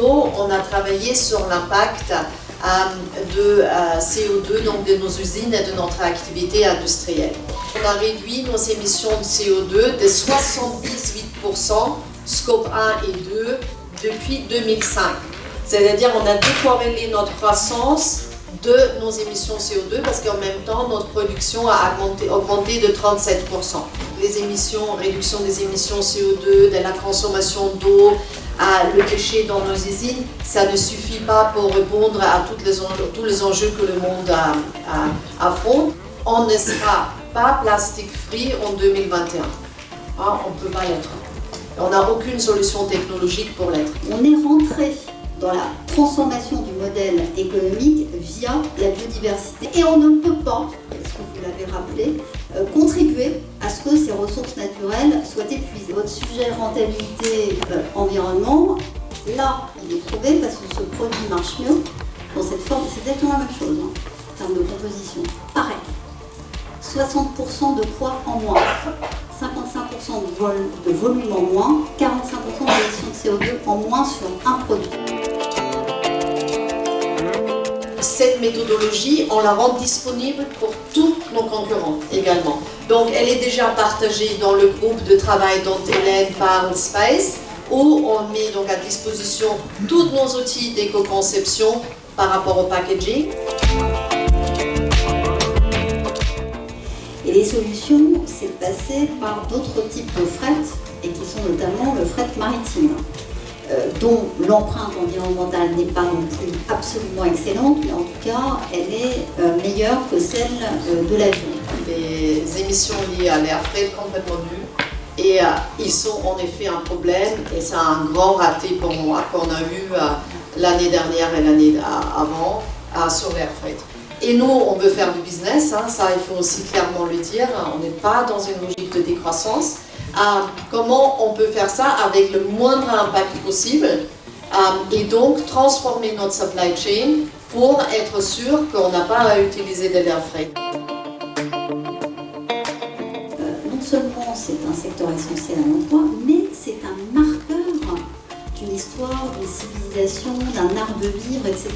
d'eau, on a travaillé sur l'impact de CO2 donc de nos usines et de notre activité industrielle. On a réduit nos émissions de CO2 de 78% scope 1 et 2 depuis 2005. C'est-à-dire on a décorrélé notre croissance de nos émissions CO2 parce qu'en même temps notre production a augmenté de 37%. Les émissions, réduction des émissions CO2, de la consommation d'eau, le déchet dans nos usines, ça ne suffit pas pour répondre à tous les enjeux que le monde affronte. On ne sera pas plastique free en 2021. On ne peut pas l'être. On n'a aucune solution technologique pour l'être. On est rentré dans la transformation du modèle économique via la biodiversité. Et on ne peut pas, parce que vous l'avez rappelé, contribuer à ce que ces ressources naturelles soient épuisées. Votre sujet rentabilité environnement, là, il est trouvé parce que ce produit marche mieux dans cette forme. C'est exactement la même chose en termes de composition. Pareil, 60% de poids en moins, 55% de volume en moins, 45% d'émissions de CO2 en moins sur un produit. Cette méthodologie, on la rend disponible pour tous nos concurrents également. Donc elle est déjà partagée dans le groupe de travail dont Hélène parle, Space, où on met donc à disposition tous nos outils d'éco-conception par rapport au packaging. Et les solutions, c'est de passer par d'autres types de fret, et qui sont notamment le fret maritime, dont l'empreinte environnementale n'est pas non plus absolument excellente, mais en tout cas, elle est meilleure que celle de l'avion. Les émissions liées à l'air frais complètement nues, et ils sont en effet un problème, et c'est un grand raté pour moi qu'on a eu l'année dernière et l'année avant sur l'air frais. Et nous, on veut faire du business, ça il faut aussi clairement le dire, on n'est pas dans une logique de décroissance. Comment on peut faire ça avec le moindre impact possible et donc transformer notre supply chain pour être sûr qu'on n'a pas à utiliser de l'air frais. Non seulement c'est un secteur essentiel à l'emploi, mais c'est un marqueur d'une histoire, d'une civilisation, d'un art de vivre, etc.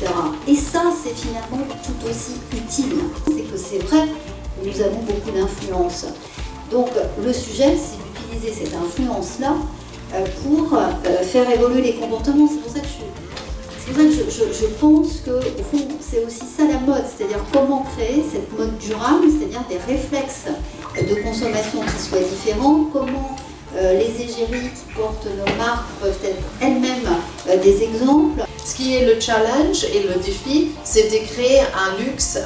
Et ça, c'est finalement tout aussi utile. C'est que c'est vrai, nous avons beaucoup d'influence. Donc le sujet, c'est d'utiliser cette influence-là pour faire évoluer les comportements. C'est pour ça que je pense que au fond, c'est aussi ça la mode, c'est-à-dire comment créer cette mode durable, c'est-à-dire des réflexes de consommation qui soient différents, comment les égéries qui portent nos marques peuvent être elles-mêmes des exemples. Ce qui est le challenge et le défi, c'est de créer un luxe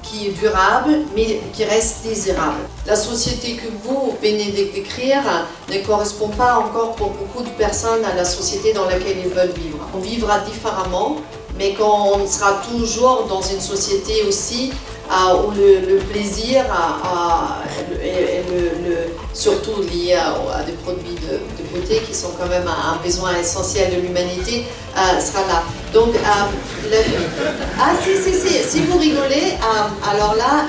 qui est durable, mais qui reste désirable. La société que vous venez de décrire ne correspond pas encore pour beaucoup de personnes à la société dans laquelle ils veulent vivre. On vivra différemment, mais quand on sera toujours dans une société aussi où le plaisir, surtout lié à des produits de beauté qui sont quand même un besoin essentiel de l'humanité, sera là. Donc, si vous rigolez, alors là,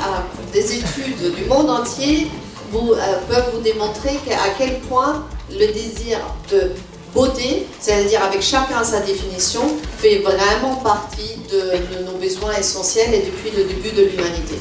des études du monde entier peuvent vous démontrer à quel point le désir de beauté, c'est-à-dire avec chacun sa définition, fait vraiment partie de nos besoins essentiels et depuis le début de l'humanité.